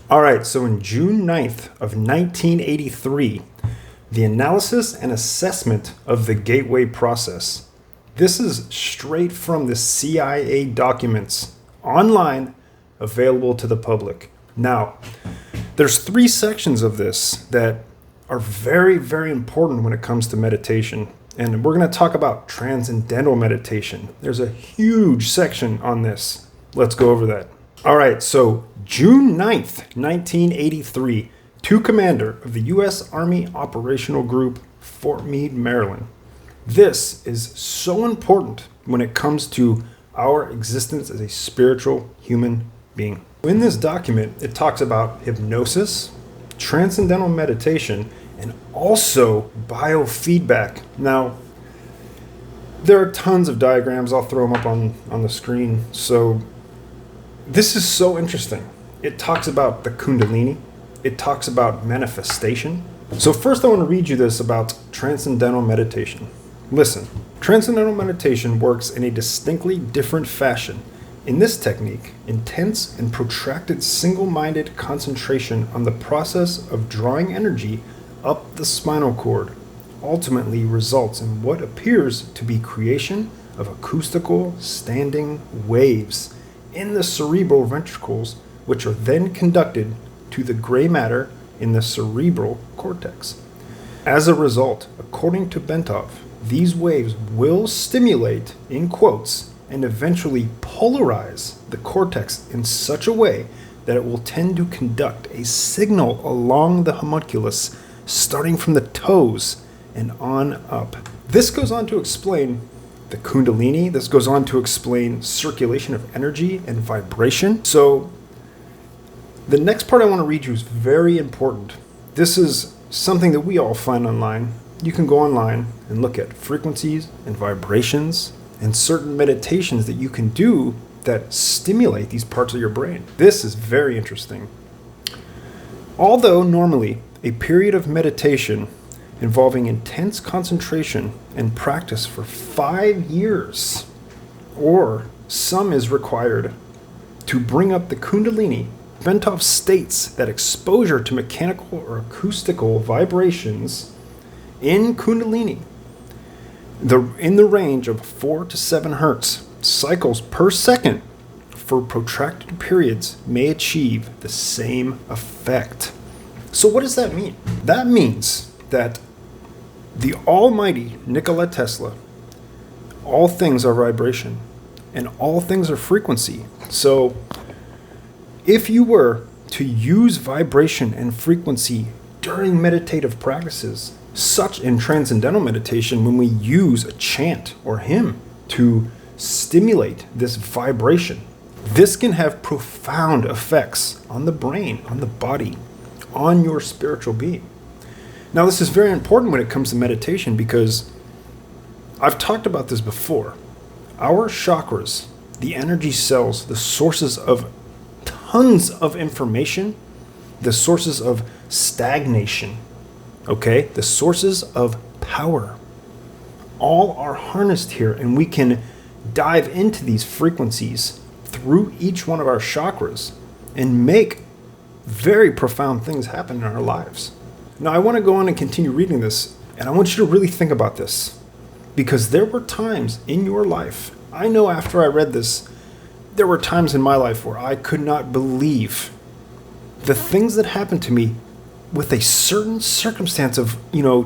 All right, so in June 9th of 1983, the analysis and assessment of the gateway process. This is straight from the CIA documents online available to the public. Now, there's 3 sections of this that are very, very important when it comes to meditation. And we're going to talk about transcendental meditation. There's a huge section on this. Let's go over that. All right, so June 9th, 1983, to Commander of the U.S. Army Operational Group, Fort Meade, Maryland. This is so important when it comes to our existence as a spiritual human being. In this document, it talks about hypnosis, transcendental meditation, and also biofeedback. Now, there are tons of diagrams. I'll throw them up on the screen. So this is so interesting. It talks about the Kundalini. It talks about manifestation. So first I want to read you this about transcendental meditation. Listen, transcendental meditation works in a distinctly different fashion. In this technique, intense and protracted single-minded concentration on the process of drawing energy up the spinal cord ultimately results in what appears to be creation of acoustical standing waves in the cerebral ventricles, which are then conducted to the gray matter in the cerebral cortex. As a result, according to Bentov, these waves will stimulate, in quotes, and eventually polarize the cortex in such a way that it will tend to conduct a signal along the homunculus starting from the toes and on up. This goes on to explain the Kundalini. This goes on to explain circulation of energy and vibration. So the next part I want to read you is very important. This is something that we all find online. You can go online and look at frequencies and vibrations and certain meditations that you can do that stimulate these parts of your brain. This is very interesting. Although normally a period of meditation involving intense concentration and practice for 5 years, or some is required to bring up the Kundalini, Bentov states that exposure to mechanical or acoustical vibrations in Kundalini in the range of 4 to 7 hertz cycles per second for protracted periods may achieve the same effect. So what does that mean? That means that the almighty Nikola Tesla, all things are vibration and all things are frequency. So if you were to use vibration and frequency during meditative practices, such in transcendental meditation, when we use a chant or hymn to stimulate this vibration, this can have profound effects on the brain, on the body, on your spiritual being. Now, this is very important when it comes to meditation because I've talked about this before. Our chakras, the energy cells, the sources of tons of information, the sources of stagnation, okay, the sources of power, all are harnessed here, and we can dive into these frequencies through each one of our chakras and make very profound things happen in our lives. Now, I want to go on and continue reading this, and I want you to really think about this, because there were times in your life, I know after I read this, there were times in my life where I could not believe the things that happened to me with a certain circumstance of,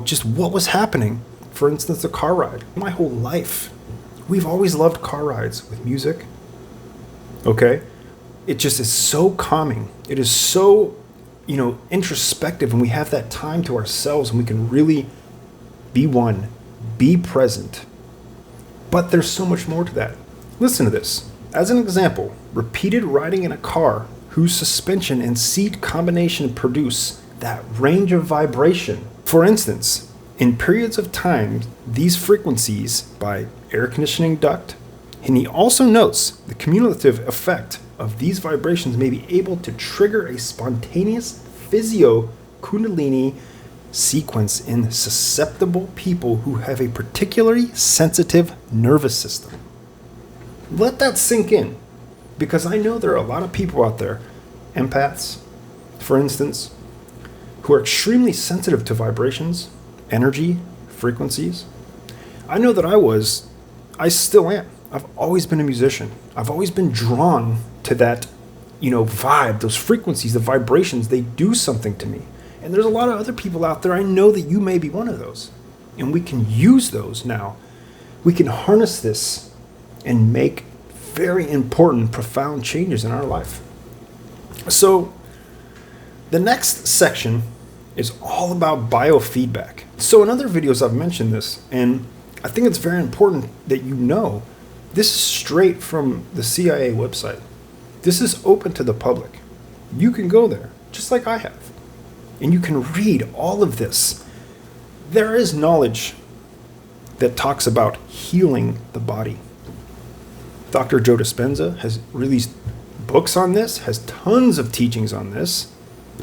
just what was happening. For instance, a car ride. My whole life, we've always loved car rides with music. Okay? It just is so calming. It is so, introspective, and we have that time to ourselves and we can really be one, be present. But there's so much more to that. Listen to this. As an example, repeated riding in a car whose suspension and seat combination produce that range of vibration. For instance, in periods of time, these frequencies by air conditioning duct, and he also notes the cumulative effect of these vibrations may be able to trigger a spontaneous physio-kundalini sequence in susceptible people who have a particularly sensitive nervous system. Let that sink in, because I know there are a lot of people out there, empaths, for instance, who are extremely sensitive to vibrations, energy, frequencies. I know that I still am. I've always been a musician. I've always been drawn to that, vibe, those frequencies, the vibrations. They do something to me. And there's a lot of other people out there. I know that you may be one of those. And we can use those now. We can harness this and make very important, profound changes in our life. So the next section is all about biofeedback. So in other videos I've mentioned this, and I think it's very important that you know this is straight from the CIA website. This is open to the public. You can go there, just like I have, and you can read all of this. There is knowledge that talks about healing the body. Dr. Joe Dispenza has released books on this, has tons of teachings on this,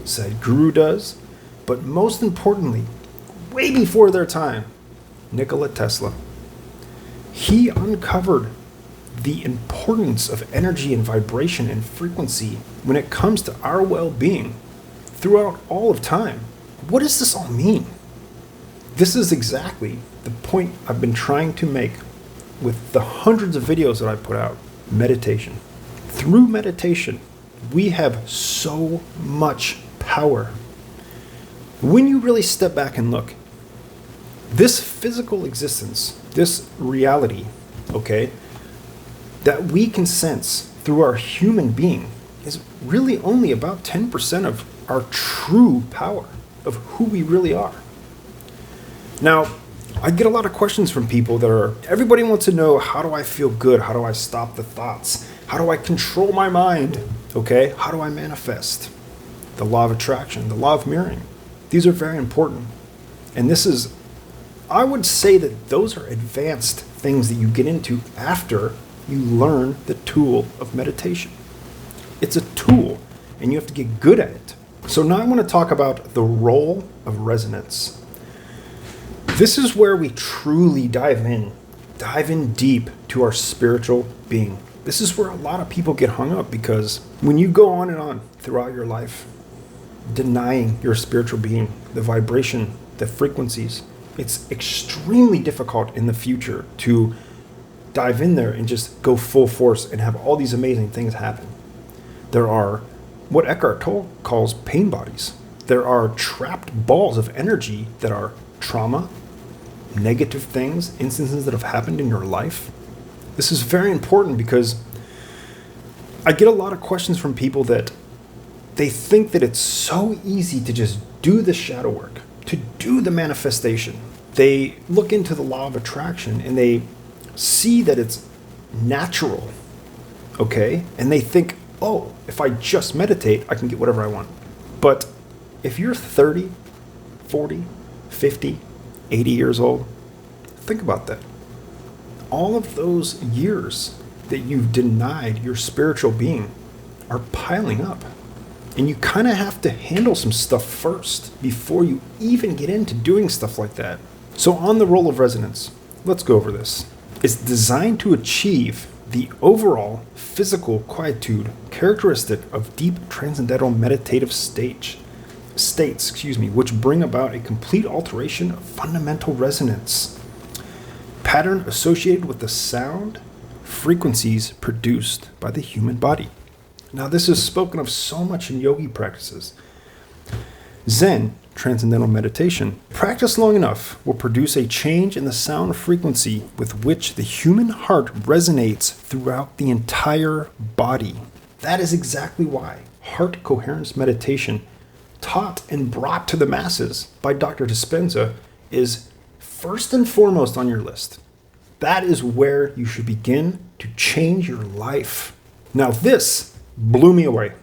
Sadhguru does, but most importantly, way before their time, Nikola Tesla. He uncovered the importance of energy and vibration and frequency when it comes to our well-being throughout all of time. What does this all mean? This is exactly the point I've been trying to make with the hundreds of videos that I put out. Meditation. Through meditation, we have so much power. When you really step back and look, this physical existence, this reality, that we can sense through our human being is really only about 10% of our true power, of who we really are. Now, I get a lot of questions from people everybody wants to know, how do I feel good? How do I stop the thoughts? How do I control my mind? How do I manifest? The law of attraction, the law of mirroring. These are very important. And I would say that those are advanced things that you get into after you learn the tool of meditation. It's a tool, and you have to get good at it. So now I want to talk about the role of resonance. This is where we truly dive in deep to our spiritual being. This is where a lot of people get hung up, because when you go on and on throughout your life, denying your spiritual being, the vibration, the frequencies, it's extremely difficult in the future to dive in there and just go full force and have all these amazing things happen. There are what Eckhart Tolle calls pain bodies. There are trapped balls of energy that are trauma, negative things, instances that have happened in your life. This is very important because I get a lot of questions from people that they think that it's so easy to just do the shadow work, to do the manifestation. They look into the law of attraction and they see that it's natural, and they think, oh, if I just meditate, I can get whatever I want. But if you're 30, 40, 50, 80 years old, think about that. All of those years that you've denied your spiritual being are piling up. And you kind of have to handle some stuff first before you even get into doing stuff like that. So on the role of resonance, let's go over this. It's designed to achieve the overall physical quietude characteristic of deep transcendental meditative states, which bring about a complete alteration of fundamental resonance pattern associated with the sound frequencies produced by the human body. Now, this is spoken of so much in yogi practices. Zen, transcendental meditation, practiced long enough will produce a change in the sound frequency with which the human heart resonates throughout the entire body. That is exactly why heart coherence meditation, taught and brought to the masses by Dr. Dispenza, is first and foremost on your list. That is where you should begin to change your life. Now, this blew me away.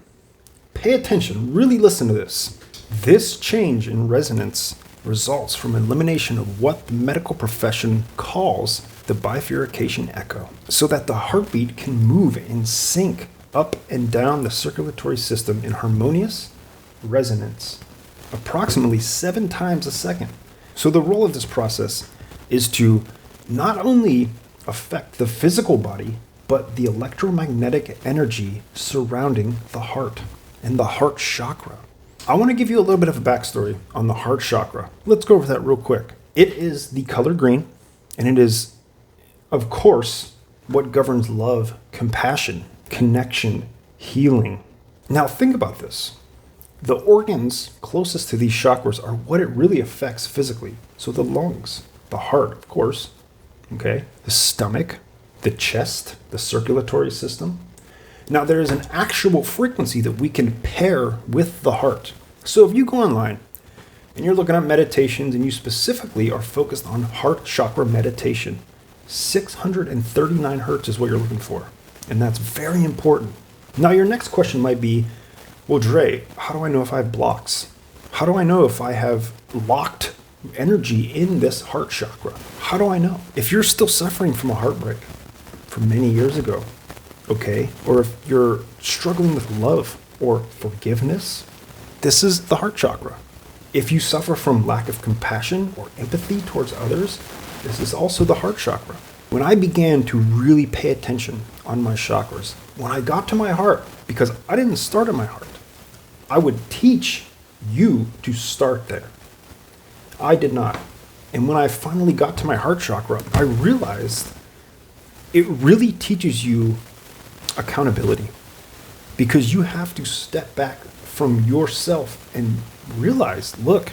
Pay attention, really listen to this. This change in resonance results from elimination of what the medical profession calls the bifurcation echo, so that the heartbeat can move in sync up and down the circulatory system in harmonious resonance, approximately 7 times a second. So the role of this process is to not only affect the physical body, but the electromagnetic energy surrounding the heart and the heart chakra. I want to give you a little bit of a backstory on the heart chakra. Let's go over that real quick. It is the color green, and it is, of course, what governs love, compassion, connection, healing. Now think about this. The organs closest to these chakras are what it really affects physically. So the lungs, the heart, of course, okay, the stomach, the chest, the circulatory system. Now there is an actual frequency that we can pair with the heart. So if you go online and you're looking at meditations and you specifically are focused on heart chakra meditation, 639 hertz is what you're looking for. And that's very important. Now your next question might be, well, Dre, how do I know if I have blocks? How do I know if I have locked energy in this heart chakra? How do I know? If you're still suffering from a heartbreak from many years ago, okay, or if you're struggling with love or forgiveness, this is the heart chakra. If you suffer from lack of compassion or empathy towards others, this is also the heart chakra. When I began to really pay attention on my chakras, when I got to my heart, because I didn't start at my heart, I would teach you to start there. I did not. And when I finally got to my heart chakra, I realized it really teaches you accountability, because you have to step back from yourself and realize, look,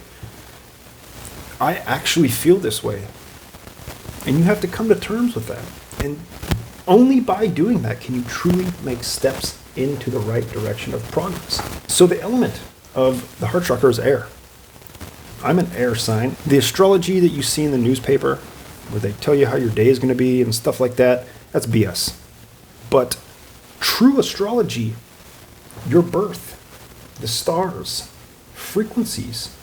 I actually feel this way. And you have to come to terms with that. And only by doing that can you truly make steps into the right direction of progress. So the element of the heart chakra is air. I'm an air sign. The astrology that you see in the newspaper, where they tell you how your day is going to be and stuff like that, that's BS. But true astrology, your birth, the stars, frequencies,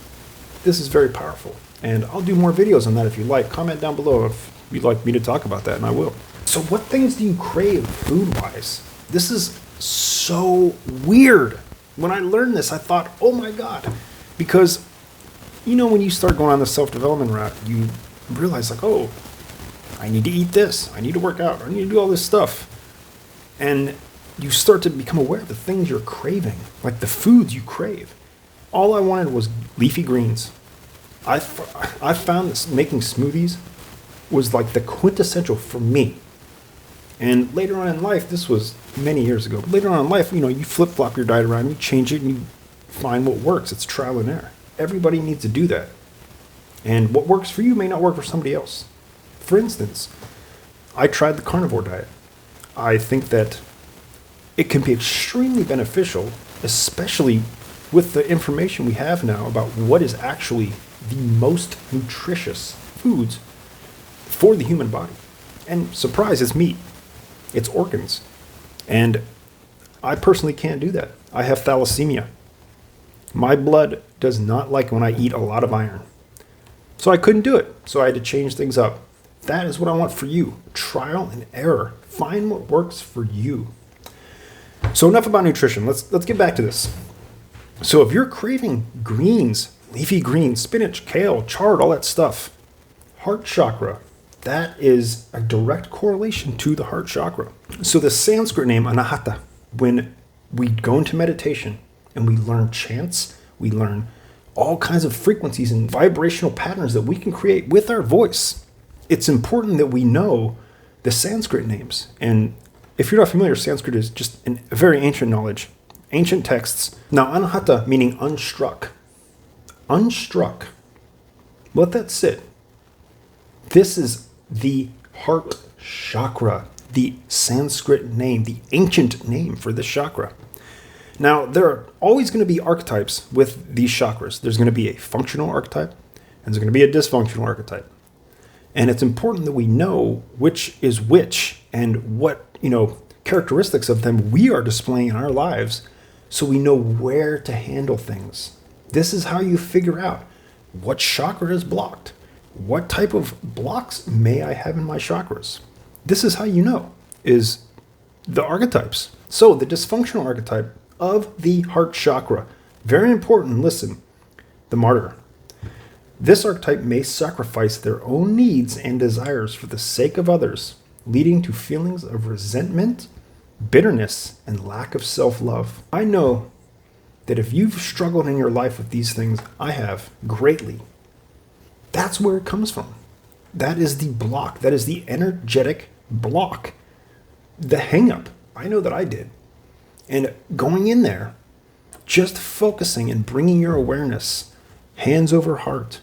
this is very powerful. And I'll do more videos on that if you like. Comment down below if you'd like me to talk about that, and I will. So what things do you crave food-wise? This is so weird. When I learned this, I thought, oh my God. Because, you know, when you start going on the self-development route, you realize like, oh, I need to eat this. I need to work out. I need to do all this stuff. And you start to become aware of the things you're craving, like the foods you crave. All I wanted was leafy greens. I found that making smoothies was like the quintessential for me. And later on in life, this was many years ago, but later on in life, you know, you flip-flop your diet around, you change it, and you find what works. It's trial and error. Everybody needs to do that. And what works for you may not work for somebody else. For instance, I tried the carnivore diet. I think that it can be extremely beneficial, especially with the information we have now about what is actually the most nutritious foods for the human body. And surprise, it's meat. It's organs. And I personally can't do that. I have thalassemia. My blood does not like when I eat a lot of iron. So I couldn't do it. So I had to change things up. That is what I want for you. Trial and error. Find what works for you. So enough about nutrition. Let's get back to this. So if you're craving greens, leafy greens, spinach, kale, chard, all that stuff, heart chakra, that is a direct correlation to the heart chakra. So the Sanskrit name anahata, when we go into meditation and we learn chants, we learn all kinds of frequencies and vibrational patterns that we can create with our voice. It's important that we know the Sanskrit names. And if you're not familiar, Sanskrit is just a very ancient knowledge, ancient texts. Now, anahata meaning unstruck. Unstruck. Let that sit. This is the heart chakra, the Sanskrit name, the ancient name for this chakra. Now, there are always going to be archetypes with these chakras. There's going to be a functional archetype, and there's going to be a dysfunctional archetype. And it's important that we know which is which and what, characteristics of them we are displaying in our lives, so we know where to handle things. This is how you figure out what chakra is blocked. What type of blocks may I have in my chakras? This is how you know, is the archetypes. So the dysfunctional archetype of the heart chakra, very important, listen, the martyr. This archetype may sacrifice their own needs and desires for the sake of others, leading to feelings of resentment, bitterness, and lack of self-love. I know that if you've struggled in your life with these things, I have greatly, that's where it comes from. That is the block. That is the energetic block. The hang up. I know that I did. And going in there, just focusing and bringing your awareness, hands over heart,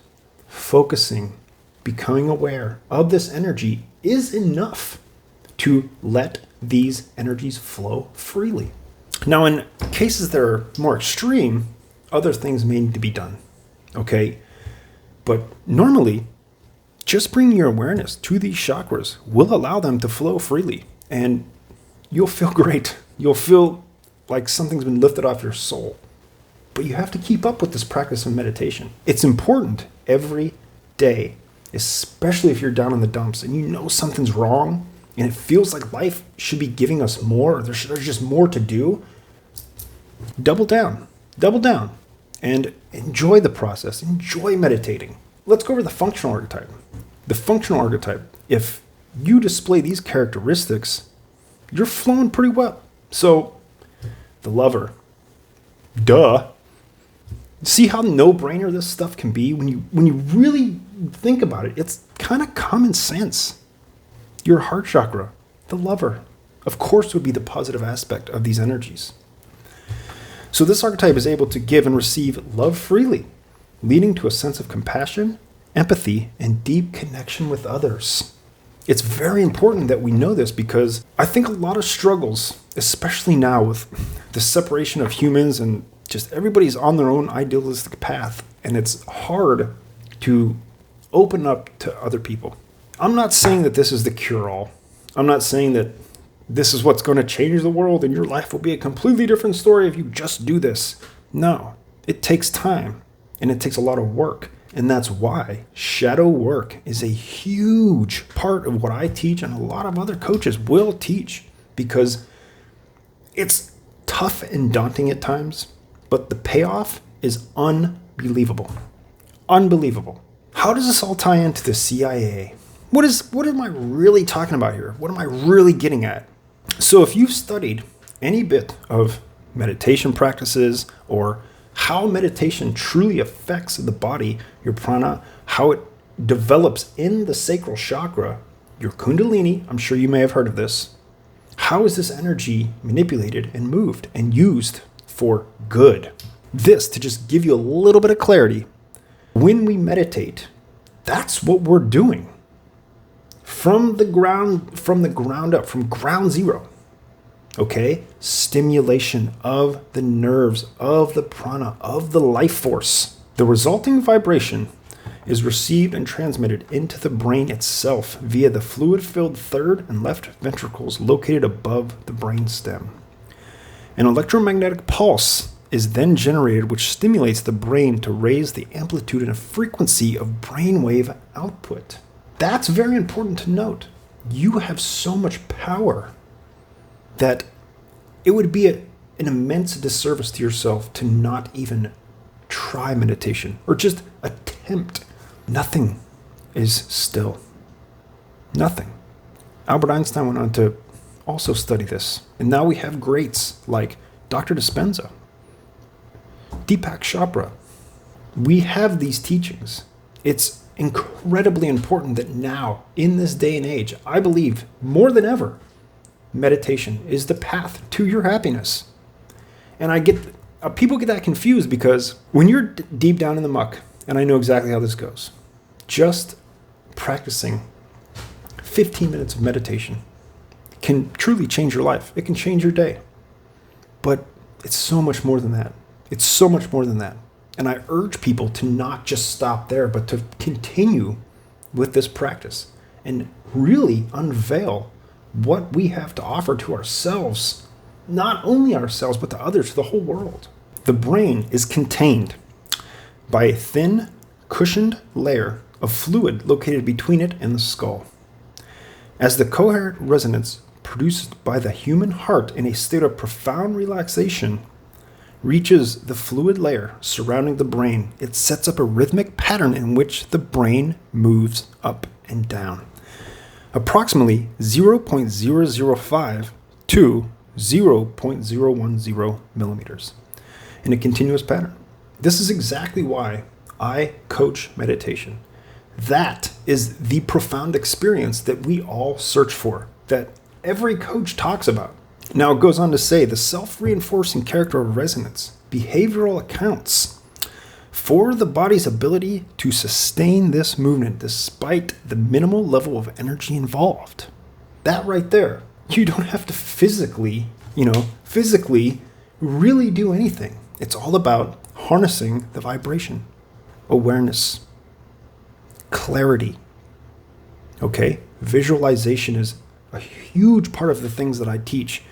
focusing, becoming aware of this energy is enough to let these energies flow freely. Now, in cases that are more extreme, other things may need to be done. Okay? But normally, just bringing your awareness to these chakras will allow them to flow freely. And you'll feel great. You'll feel like something's been lifted off your soul. But you have to keep up with this practice of meditation. It's important every day, especially if you're down in the dumps and you know something's wrong and it feels like life should be giving us more, or there's just more to do. Double down, and enjoy the process. Enjoy meditating. Let's go over the functional archetype. The functional archetype, if you display these characteristics, you're flowing pretty well. So, the lover, duh. See how no-brainer this stuff can be when you really think about it? It's kind of common sense. Your heart chakra, the lover, of course would be the positive aspect of these energies. So this archetype is able to give and receive love freely, leading to a sense of compassion, empathy, and deep connection with others. It's very important that we know this because I think a lot of struggles, especially now with the separation of humans and just everybody's on their own idealistic path, and it's hard to open up to other people. I'm not saying that this is the cure-all. I'm not saying that this is what's going to change the world and your life will be a completely different story if you just do this. No, it takes time and it takes a lot of work. And that's why shadow work is a huge part of what I teach and a lot of other coaches will teach, because it's tough and daunting at times, but the payoff is unbelievable. Unbelievable. How does this all tie into the CIA? What am I really talking about here? What am I really getting at? So if you've studied any bit of meditation practices or how meditation truly affects the body, your prana, how it develops in the sacral chakra, your kundalini, I'm sure you may have heard of this. How is this energy manipulated and moved and used for good? This, to just give you a little bit of clarity, when we meditate, that's what we're doing. From the ground up, from ground zero. Okay? Stimulation of the nerves, of the prana, of the life force. The resulting vibration is received and transmitted into the brain itself via the fluid-filled third and left ventricles located above the brain stem. An electromagnetic pulse is then generated, which stimulates the brain to raise the amplitude and frequency of brainwave output. That's very important to note. You have so much power that it would be an immense disservice to yourself to not even try meditation or just attempt. Nothing is still. Nothing. Albert Einstein went on to also study this. And now we have greats like Dr. Dispenza, Deepak Chopra. We have these teachings. It's incredibly important that now, in this day and age, I believe more than ever, meditation is the path to your happiness. And people get that confused because when you're deep down in the muck, and I know exactly how this goes, just practicing 15 minutes of meditation can truly change your life. It can change your day. But it's so much more than that. It's so much more than that. And I urge people to not just stop there, but to continue with this practice and really unveil what we have to offer to ourselves, not only ourselves, but to others, to the whole world. The brain is contained by a thin, cushioned layer of fluid located between it and the skull. As the coherent resonance produced by the human heart in a state of profound relaxation reaches the fluid layer surrounding the brain, it sets up a rhythmic pattern in which the brain moves up and down. Approximately 0.005 to 0.010 millimeters. in a continuous pattern. This is exactly why I coach meditation. That is the profound experience that we all search for, that every coach talks about. Now it goes on to say the self-reinforcing character of resonance, behavioral accounts for the body's ability to sustain this movement despite the minimal level of energy involved. That right there, you don't have to physically really do anything. It's all about harnessing the vibration, awareness, clarity. Okay? Visualization is a huge part of the things that I teach.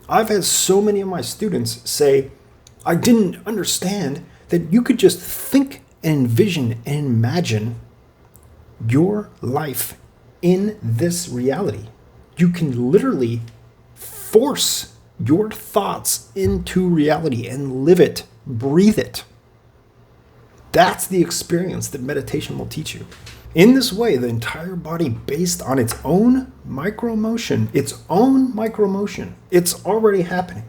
I've had so many of my students say, I didn't understand that you could just think and envision and imagine your life in this reality. You can literally force your thoughts into reality and live it, breathe it. That's the experience that meditation will teach you. In this way, the entire body, based on its own micromotion, it's already happening.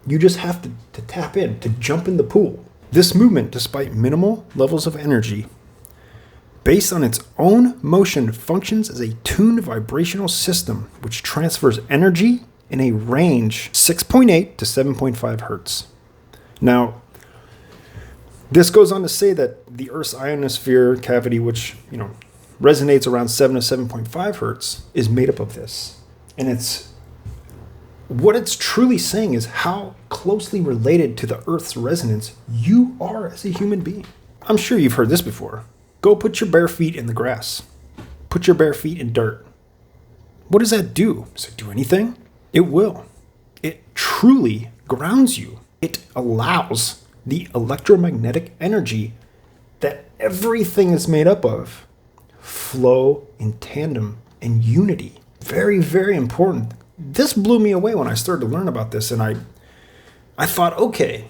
You just have to tap in, to jump in the pool. This movement, despite minimal levels of energy, based on its own motion, functions as a tuned vibrational system which transfers energy in a range 6.8 to 7.5 hertz. Now, this goes on to say that the Earth's ionosphere cavity, which resonates around 7 to 7.5 hertz, is made up of this. And what it's truly saying is how closely related to the Earth's resonance you are as a human being. I'm sure you've heard this before. Go put your bare feet in the grass. Put your bare feet in dirt. What does that do? Does it do anything? It will. It truly grounds you. It allows the electromagnetic energy that everything is made up of flow in tandem and unity. Very, very important. This blew me away when I started to learn about this, and I thought, okay,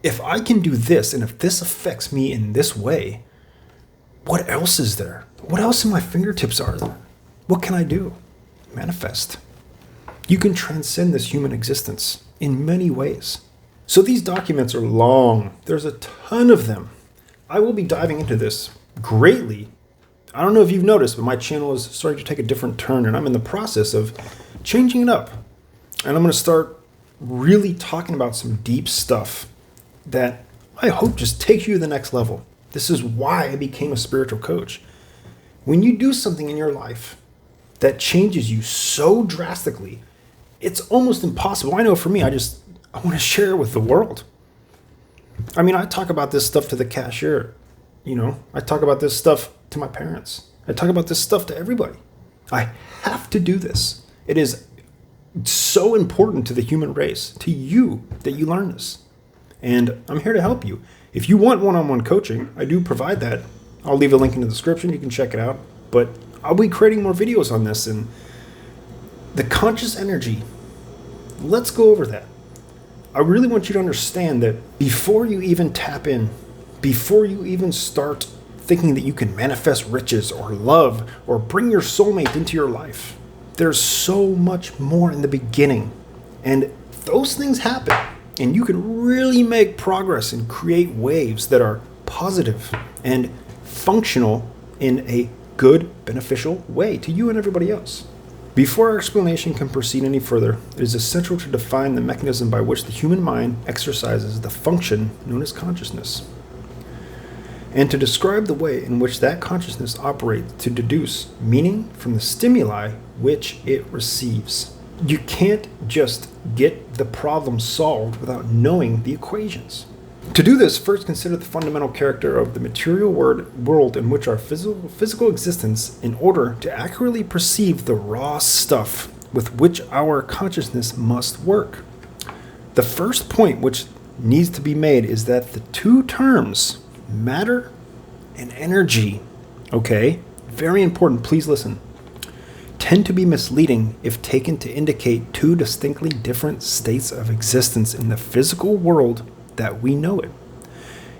if I can do this, and if this affects me in this way, what else is there? What else in my fingertips are there? What can I do? Manifest. You can transcend this human existence in many ways. So these documents are long. There's a ton of them. I will be diving into this greatly. I don't know if you've noticed, but my channel is starting to take a different turn, and I'm in the process of changing it up. And I'm going to start really talking about some deep stuff that I hope just takes you to the next level. This is why I became a spiritual coach. When you do something in your life that changes you so drastically, it's almost impossible. I know for me, I want to share it with the world. I mean, I talk about this stuff to the cashier. I talk about this stuff to my parents. I talk about this stuff to everybody. I have to do this. It is so important to the human race, to you, that you learn this. And I'm here to help you. If you want one-on-one coaching, I do provide that. I'll leave a link in the description. You can check it out. But I'll be creating more videos on this. And the conscious energy, let's go over that. I really want you to understand that before you even tap in, before you even start thinking that you can manifest riches or love or bring your soulmate into your life, there's so much more in the beginning. And those things happen, and you can really make progress and create waves that are positive and functional in a good, beneficial way to you and everybody else. Before our explanation can proceed any further, it is essential to define the mechanism by which the human mind exercises the function known as consciousness, and to describe the way in which that consciousness operates to deduce meaning from the stimuli which it receives. You can't just get the problem solved without knowing the equations. To do this, first consider the fundamental character of the material world in which our physical existence, in order to accurately perceive the raw stuff with which our consciousness must work. The first point which needs to be made is that the two terms, matter and energy, okay, very important, please listen, tend to be misleading if taken to indicate two distinctly different states of existence in the physical world that we know it.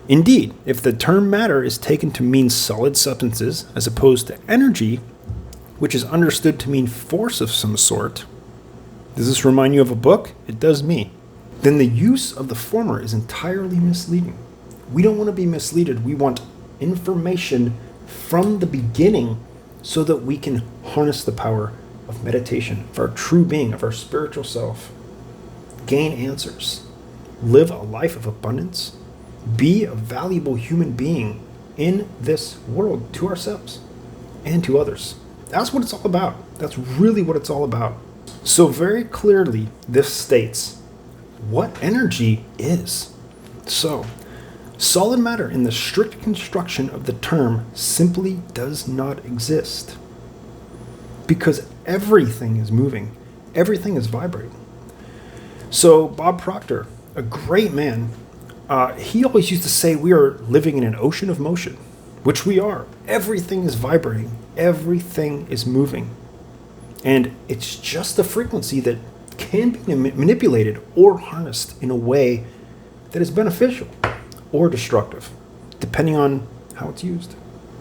Indeed, if the term matter is taken to mean solid substances as opposed to energy, which is understood to mean force of some sort, does this remind you of a book? It does me. then the use of the former is entirely misleading. We don't want to be misleaded. We want information from the beginning so that we can harness the power of meditation, of our true being, of our spiritual self, gain answers, live a life of abundance, be a valuable human being in this world to ourselves and to others. That's what it's all about. That's really what it's all about. So very clearly, this states what energy is. So, solid matter in the strict construction of the term simply does not exist. Because everything is moving, everything is vibrating. So Bob Proctor, a great man, he always used to say we are living in an ocean of motion, which we are. Everything is vibrating, everything is moving. And it's just a frequency that can be manipulated or harnessed in a way that is beneficial or destructive, depending on how it's used.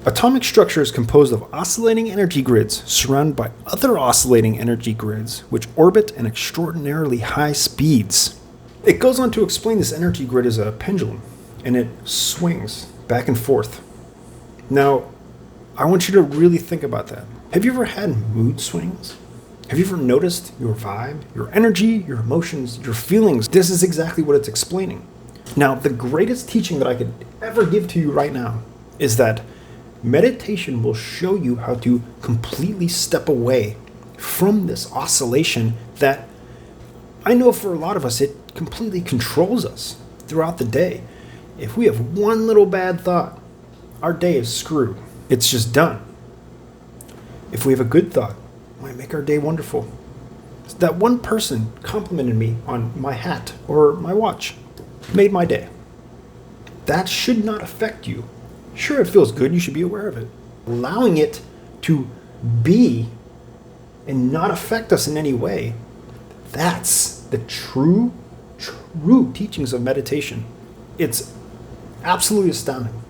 Atomic structure is composed of oscillating energy grids surrounded by other oscillating energy grids which orbit at extraordinarily high speeds. It goes on to explain this energy grid as a pendulum, and it swings back and forth. Now, I want you to really think about that. Have you ever had mood swings? Have you ever noticed your vibe, your energy, your emotions, your feelings? This is exactly what it's explaining. Now, the greatest teaching that I could ever give to you right now is that meditation will show you how to completely step away from this oscillation that I know for a lot of us, it completely controls us throughout the day. If we have one little bad thought, our day is screwed. It's just done. If we have a good thought, it might make our day wonderful. That one person complimented me on my hat or my watch. Made my day. That should not affect you. Sure, it feels good. You should be aware of it. Allowing it to be and not affect us in any way, that's the true teachings of meditation. It's absolutely astounding.